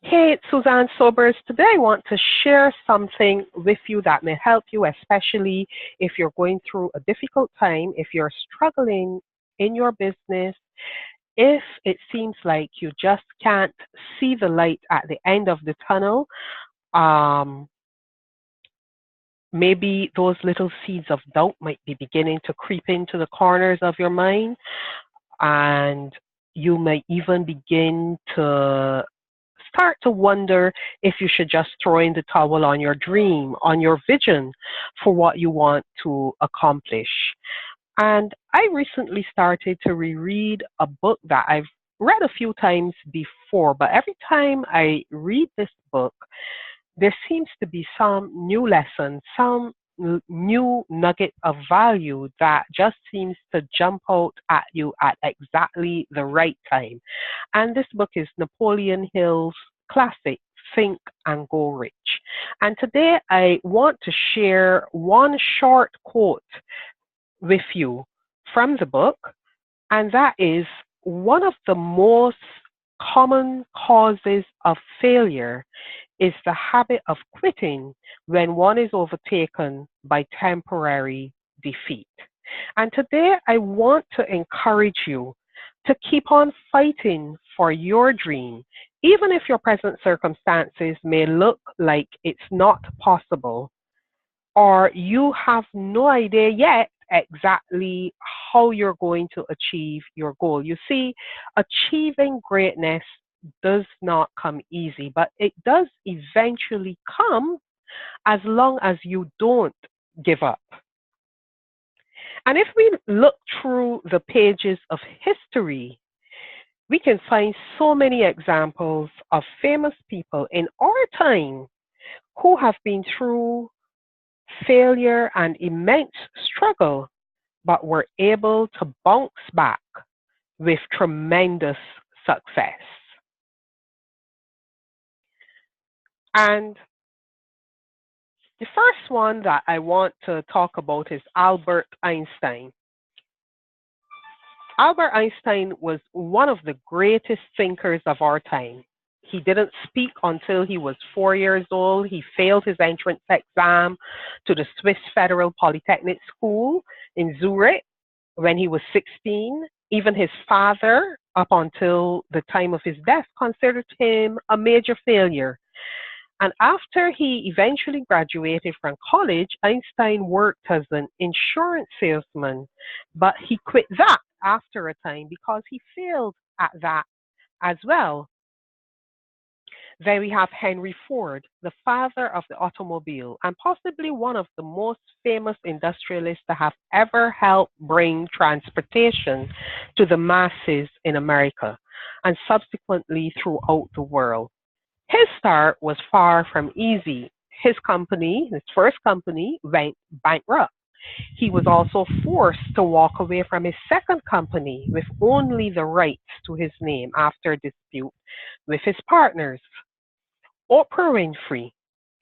Hey, it's Suzanne Sobers. Today I want to share something with you that may help you, especially if you're going through a difficult time, if you're struggling in your business, if it seems like you just can't see the light at the end of the tunnel. um, Maybe those little seeds of doubt might be beginning to creep into the corners of your mind, and you may even begin to start to wonder if you should just throw in the towel on your dream, on your vision for what you want to accomplish. And I recently started to reread a book that I've read a few times before, but every time I read this book, there seems to be some new lesson, some new nugget of value that just seems to jump out at you at exactly the right time. And this book is Napoleon Hill's classic, Think and Go Rich. And today I want to share one short quote with you from the book, and that is one of the most common causes of failure is the habit of quitting when one is overtaken by temporary defeat. And today I want to encourage you to keep on fighting for your dream, even if your present circumstances may look like it's not possible, or you have no idea yet exactly how you're going to achieve your goal. You see, achieving greatness does not come easy, but it does eventually come as long as you don't give up. And if we look through the pages of history, we can find so many examples of famous people in our time who have been through failure and immense struggle, but were able to bounce back with tremendous success. And the first one that I want to talk about is Albert Einstein. Albert Einstein was one of the greatest thinkers of our time. He didn't speak until he was 4 years old. He failed his entrance exam to the Swiss Federal Polytechnic School in Zurich when he was 16. Even his father, up until the time of his death, considered him a major failure. And after he eventually graduated from college, Einstein worked as an insurance salesman, but he quit that after a time because he failed at that as well. Then we have Henry Ford, the father of the automobile, and possibly one of the most famous industrialists that have ever helped bring transportation to the masses in America and subsequently throughout the world. His start was far from easy. His first company, went bankrupt. He was also forced to walk away from his second company with only the rights to his name after a dispute with his partners. Oprah Winfrey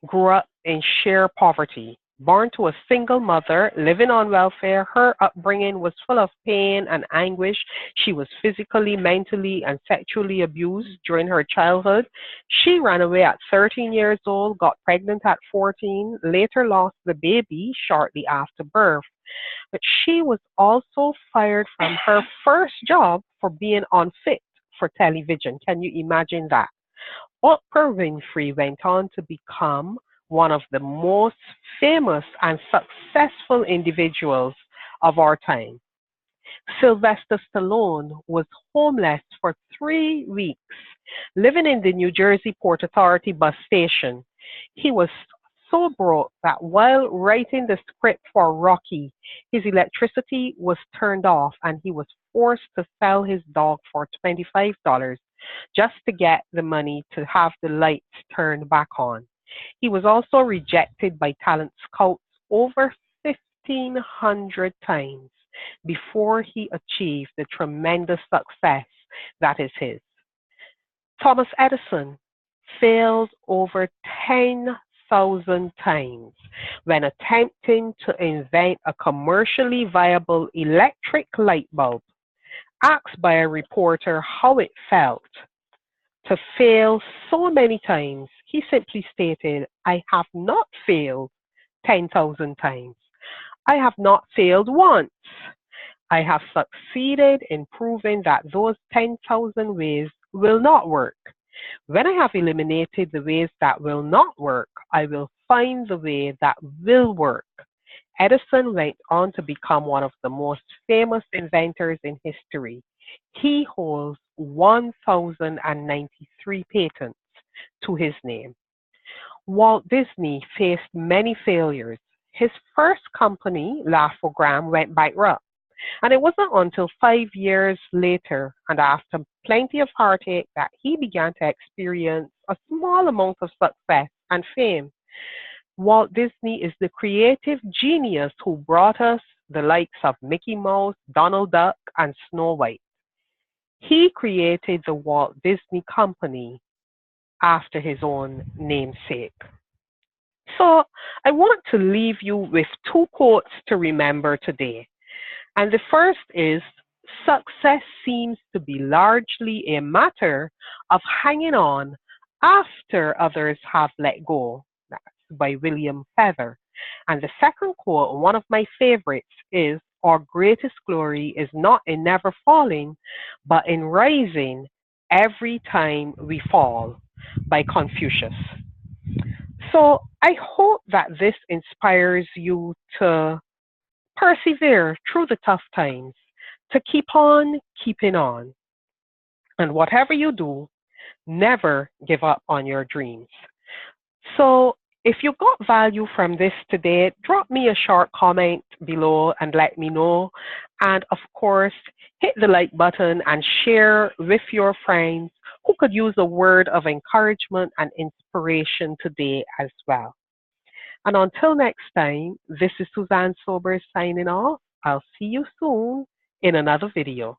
grew up in sheer poverty. Born to a single mother, living on welfare, her upbringing was full of pain and anguish. She was physically, mentally, and sexually abused during her childhood. She ran away at 13 years old, got pregnant at 14, later lost the baby shortly after birth. But she was also fired from her first job for being unfit for television. Can you imagine that? Oprah Winfrey went on to become one of the most famous and successful individuals of our time. Sylvester Stallone was homeless for 3 weeks, living in the New Jersey Port Authority bus station. He was so broke that while writing the script for Rocky, his electricity was turned off and he was forced to sell his dog for $25 just to get the money to have the lights turned back on. He was also rejected by talent scouts over 1,500 times before he achieved the tremendous success that is his. Thomas Edison failed over 10,000 times when attempting to invent a commercially viable electric light bulb. Asked by a reporter how it felt to fail so many times, he simply stated, I have not failed 10,000 times. I have not failed once. I have succeeded in proving that those 10,000 ways will not work. When I have eliminated the ways that will not work, I will find the way that will work. Edison went on to become one of the most famous inventors in history. He holds 1,093 patents to his name. Walt Disney faced many failures. His first company, Laugh-O-Gram, went bankrupt. And it wasn't until 5 years later and after plenty of heartache that he began to experience a small amount of success and fame. Walt Disney is the creative genius who brought us the likes of Mickey Mouse, Donald Duck, and Snow White. He created the Walt Disney Company after his own namesake. So I want to leave you with two quotes to remember today. And the first is, success seems to be largely a matter of hanging on after others have let go. That's by William Feather. And the second quote, one of my favorites, is, our greatest glory is not in never falling, but in rising every time we fall, by Confucius. So I hope that this inspires you to persevere through the tough times, to keep on keeping on. And whatever you do, never give up on your dreams. So if you got value from this today, drop me a short comment below and let me know. And of course, hit the like button and share with your friends who could use a word of encouragement and inspiration today as well. And until next time, this is Suzanne Sobers signing off. I'll see you soon in another video.